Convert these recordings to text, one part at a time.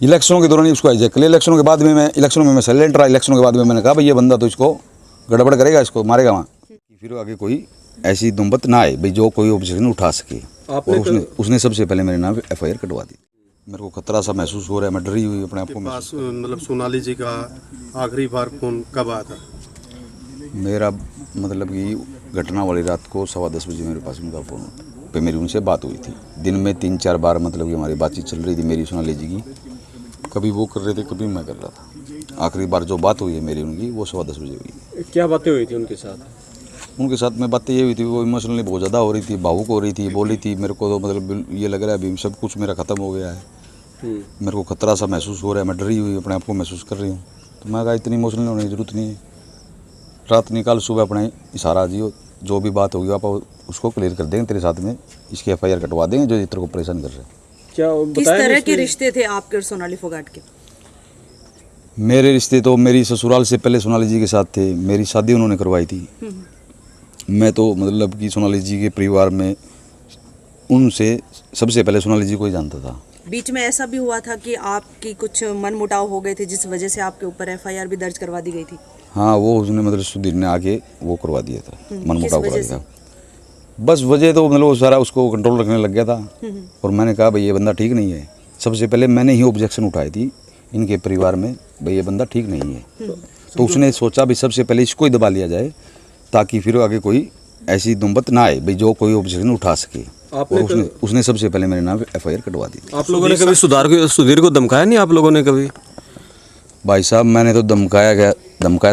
इलेक्शनों के दौरान ही उसको हाईजैक कर लिया। इलेक्शनों के बाद में मैं साइलेंट रहा। इलेक्शनों के बाद में मैंने कहा भाई ये बंदा तो इसको गड़बड़ करेगा, इसको मारेगा वहाँ। फिर आगे कोई ऐसी दुम्बत ना आए भाई जो कोई ऑब्जेक्शन उठा सके। और उसने सबसे पहले मेरे नाम FIR कटवा दी। मेरे को खतरा सा महसूस हो रहा है, मैं डरी हुई अपने आप को। मतलब सोनाली जी का आखिरी बार फोन कब आया था? मेरा मतलब कि घटना वाली रात को 10:15 बजे मेरे पास उनका फ़ोन पे मेरी उनसे बात हुई थी। दिन में 3-4 बार मतलब कि हमारी बातचीत चल रही थी मेरी सोनाली जी की। कभी वो कर रहे थे, कभी मैं कर रहा था। आखिरी बार जो बात हुई है मेरी उनकी वो 10:15 बजे हुई। क्या बातें हुई थी उनके साथ? उनके साथ में बातें ये हुई थी, वो इमोशनली बहुत ज़्यादा हो रही थी, भावुक हो रही थी, बोली थी मेरे को तो मतलब ये लग रहा है अभी सब कुछ मेरा ख़त्म हो गया है, मेरे को खतरा सा महसूस हो रहा है, मैं डरी हुई अपने आप को महसूस कर रही हूँ। तो मैं कहा इतनी इमोशनल होने की ज़रूरत नहीं है, रात निकाल सुबह अपने इशारा जियो, जो भी बात होगी आप उसको क्लियर कर देंगे, तेरे साथ में इसकी FIR कटवा देंगे जो इस तरह को परेशान कर रहे हैं। क्या किस तरह के रिश्ते थे आपके और सोनाली फोगाट के? मेरे रिश्ते तो मेरी ससुराल से पहले सोनाली जी के साथ थे। मेरी शादी उन्होंने करवाई थी। मैं तो मतलब कि सोनाली जी के परिवार में उनसे सबसे पहले सोनाली जी को ही जानता था। बीच में ऐसा भी हुआ था कि आपकी कुछ मनमुटाव हो गए थे जिस वजह से आपके ऊपर FIR भी दर्ज करवा दी गई थी? हाँ, वो उसने मतलब सुधीर ने आके वो करवा दिया था, मनमुटाव करवा दिया। बस वजह तो मतलब वो सारा उसको कंट्रोल रखने लग गया था। और मैंने कहा भाई ये बंदा ठीक नहीं है। सबसे पहले मैंने ही ऑब्जेक्शन उठाई थी इनके परिवार में, भाई ये बंदा ठीक नहीं है। तो उसने सोचा भाई सबसे पहले इसको ही दबा लिया जाए ताकि फिर आगे कोई ऐसी दुम्बत ना आए भाई जो कोई ऑब्जेक्शन उठा सके। और उसने सबसे पहले मेरे नाम FIR कटवा दी। आप लोगों ने कभी सुधीर को धमकाया नहीं? आप लोगों ने कभी? भाई साहब मैंने तो धमकाया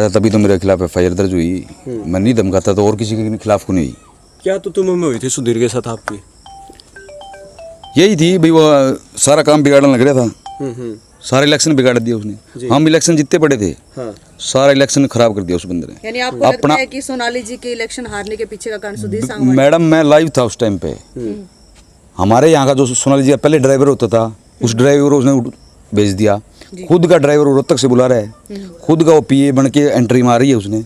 था तभी तो मेरे खिलाफ FIR दर्ज हुई। मैं नहीं धमकाता तो और किसी के खिलाफ को नहीं हुई। क्या तो तुम्हें हुई थी सुधीर के साथ आपकी? यही थी भाई, वो सारा काम बिगाड़ने लग रहा था। सारे इलेक्शन बिगाड़ दिए उसने। हम इलेक्शन जीतते पड़े थे। हाँ। सारा इलेक्शन खराब कर दिया उस बंदे ने। यानी आपको लगता है कि सोनाली जी के इलेक्शन हारने के पीछे का कारण सुधीर सांगवान? मैडम मैं लाइव था उस टाइम पे। हमारे यहाँ का जो सोनाली जी का पहले ड्राइवर होता था उस ड्राइवर को उसने भेज दिया। खुद का ड्राइवर रोहतक से बुला रहा है, खुद का वो PA बन के एंट्री मारी है उसने।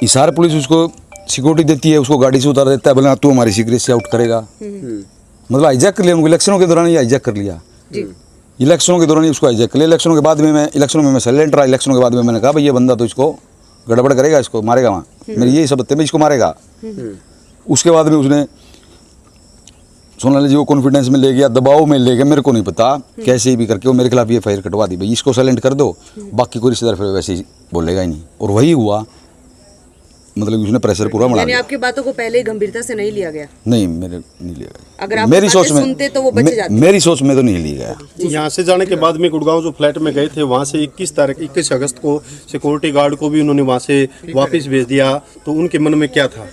हिसार पुलिस उसको सिक्योरिटी देती है, उसको गाड़ी से उतार देता है, बोला तू हमारी सिक्योरिटी से आउट करेगा। मतलब हाईजैक कर लिया उनको। इलेक्शनों के दौरान ही हाईजैक कर लिया। इलेक्शनों के दौरान ही उसको हाईजैक कर लिया। इलेक्शनों के बाद में मैं साइलेंट रहा। इलेक्शनों के बाद में मैंने कहा भाई ये बंदा तो इसको गड़बड़ करेगा, इसको मारेगा वहाँ। मेरी यही सब थे, इसको मारेगा। उसके बाद में उसने सोनाली जी को कॉन्फिडेंस में ले गया, दबाव में ले गया, मेरे को नहीं पता कैसे भी करके वो मेरे खिलाफ ये FIR कटवा दी। भाई इसको साइलेंट कर दो, बाकी कोई रिश्तेदार फिर वैसे ही बोलेगा ही नहीं। और वही हुआ, मतलब उसने प्रेशर पूरा बढ़ा दिया। आपकी बातों को पहले ही गंभीरता से नहीं लिया गया? नहीं, मेरे नहीं लिया गया। अगर आप मेरी सोच में सुनते तो वो बच जाते। मेरी सोच में तो नहीं लिया गया। यहाँ से जाने के बाद में गुड़गांव जो फ्लैट में गए थे वहाँ से 21 अगस्त को सिक्योरिटी गार्ड को भी उन्होंने वहाँ से वापस भेज दिया, तो उनके मन में क्या था?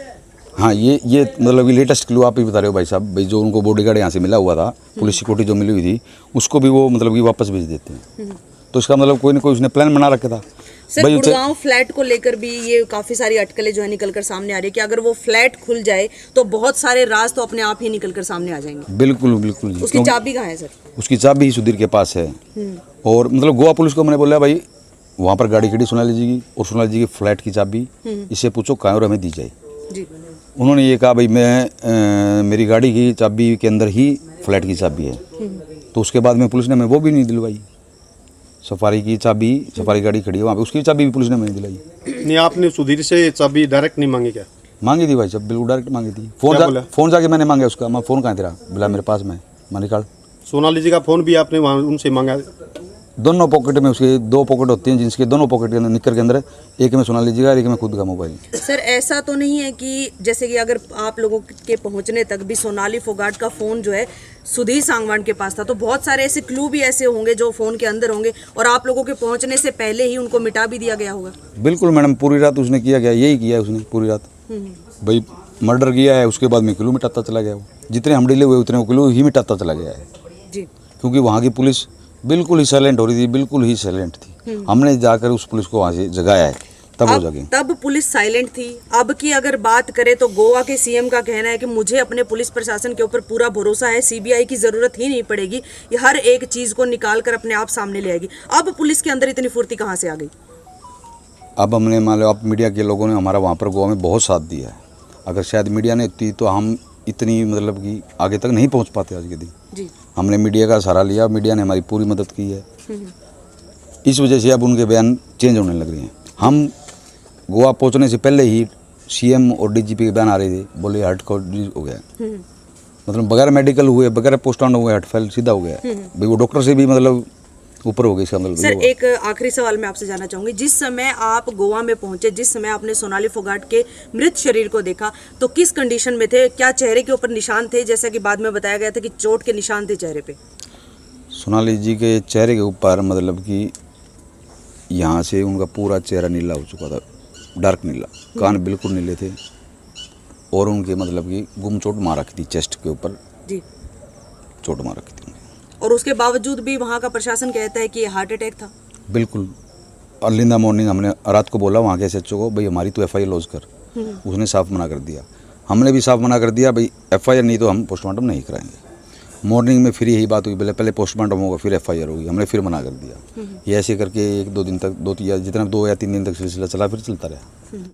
हाँ, ये मतलब लेटेस्ट क्लू आप ही बता रहे हो भाई साहब। भाई जो उनको बॉडीगार्ड यहाँ से मिला हुआ था, पुलिस सिक्योरिटी जो मिली हुई थी, उसको भी वो मतलब कि वापस भेज देते हैं। तो इसका मतलब कोई ना कोई उसने प्लान बना रखा था। सर, गुड़गांव फ्लैट को लेकर भी ये काफी सारी अटकलें जो है निकलकर सामने आ रही है कि अगर वो फ्लैट खुल जाए तो बहुत सारे राज तो अपने आप ही निकलकर सामने आ जाएंगे। बिल्कुल बिल्कुल। उसकी चाबी कहाँ है सर? उसकी चाबी ही सुधीर के पास है। और मतलब गोवा पुलिस को मैंने बोला भाई वहाँ पर गाड़ी खड़ी सोनाली जी की, और सोनाली जी की फ्लैट की चाबी इससे पूछो कहाँ और हमें दी जाए। उन्होंने ये कहा भाई मैं मेरी गाड़ी की चाबी के अंदर ही फ्लैट की चाबी है। तो उसके बाद में पुलिस ने हमें वो भी नहीं दिलवाई। सफारी की चाबी, सफारी गाड़ी खड़ी है वहाँ पे, उसकी चाबी भी पुलिस ने नहीं दिलाई। नहीं, आपने सुधीर से चाबी डायरेक्ट नहीं मांगी क्या? मांगी थी भाई साहब, बिल्कुल डायरेक्ट मांगी थी। फोन जाके मैंने मांगा उसका, मैं फ़ोन कहाँ तेरा, बोला मेरे पास में, मैं निकाल। सोनाली जी का फ़ोन भी आपने वहाँ उनसे मांगा? दोनों पॉकेट में, उसके 2 पॉकेट होती हैं जिनके दोनों पॉकेट के अंदर निक्कर के अंदर एक में सोनाली जी का, एक में खुद का मोबाइल। सर, ऐसा तो नहीं है कि जैसे कि अगर आप लोगों के पहुंचने तक भी सोनाली फोगाट का फ़ोन जो है सुधीर सांगवान के पास था, तो बहुत सारे ऐसे क्लू भी ऐसे होंगे जो फ़ोन के अंदर होंगे और आप लोगों के पहुंचने से पहले ही उनको मिटा भी दिया गया होगा? बिल्कुल मैडम, पूरी रात उसने किया गया, यही किया है उसने पूरी रात। भाई मर्डर किया है, उसके बाद में क्लू मिटाता चला गया वो। जितने हम डिले हुए उतने क्लू ही मिटाता चला गया है जी। क्योंकि वहाँ की पुलिस बिल्कुल ही साइलेंट हो रही थी, बिल्कुल ही साइलेंट थी। हमने जाकर उस पुलिस को वहाँ से जगाया है, तब हो जाएगी। तब पुलिस साइलेंट थी। अब की अगर बात करें तो गोवा के CM का कहना है कि मुझे अपने पुलिस प्रशासन के ऊपर पूरा भरोसा है, CBI की जरूरत ही नहीं पड़ेगी, ये हर एक चीज को निकाल कर अपने आप सामने ले आएगी। अब पुलिस के अंदर इतनी फुर्ती कहाँ से आ गई? अब हमने मान लो आप मीडिया के लोगों ने हमारा वहाँ पर गोवा में बहुत साथ दिया है। अगर शायद मीडिया ने होती तो हम इतनी मतलब कि आगे तक नहीं पहुँच पाते आज के दिन जी। हमने मीडिया का सहारा लिया, मीडिया ने हमारी पूरी मदद की है। इस वजह से अब उनके बयान चेंज होने लग रहे हैं। हम गोवा पहुंचने से पहले ही सीएम और डीजीपी के बयान आ रहे थे, बोले हार्ट को हो गया, मतलब बगैर मेडिकल हुए, बगैर पोस्टमार्टम हुए हार्ट फेल सीधा हो गया भाई। वो डॉक्टर से भी मतलब ऊपर हो गई इसका मतलब। सर एक आखिरी सवाल मैं आपसे जानना चाहूंगी, जिस समय आप गोवा में पहुंचे, जिस समय आपने सोनाली फोगाट के मृत शरीर को देखा, तो किस कंडीशन में थे? क्या चेहरे के ऊपर निशान थे, जैसा कि बाद में बताया गया था कि चोट के निशान थे चेहरे पे? सोनाली जी के चेहरे के ऊपर मतलब कि यहाँ से उनका पूरा चेहरा नीला हो चुका था, डार्क नीला, कान बिल्कुल नीले थे और उनके मतलब कि गुम चोट मार रखी थी, चेस्ट के ऊपर जी चोट मार रखी थी। और उसके बावजूद भी वहाँ का प्रशासन कहता है कि ये हार्ट अटैक था। बिल्कुल अर्ली इन द मॉर्निंग हमने रात को बोला वहाँ के एसएचओ को, भाई हमारी तो एफआईआर लॉज कर, उसने साफ मना कर दिया। हमने भी साफ मना कर दिया, भाई एफआईआर नहीं तो हम पोस्टमार्टम नहीं कराएंगे। मॉर्निंग में फिर यही बात हुई, पहले पोस्टमार्टम होगा फिर एफआईआर होगी, हमने फिर मना कर दिया। ये ऐसे करके 1-2 दिन तक, 2 या 3 दिन तक सिलसिला चला, फिर चलता रहा।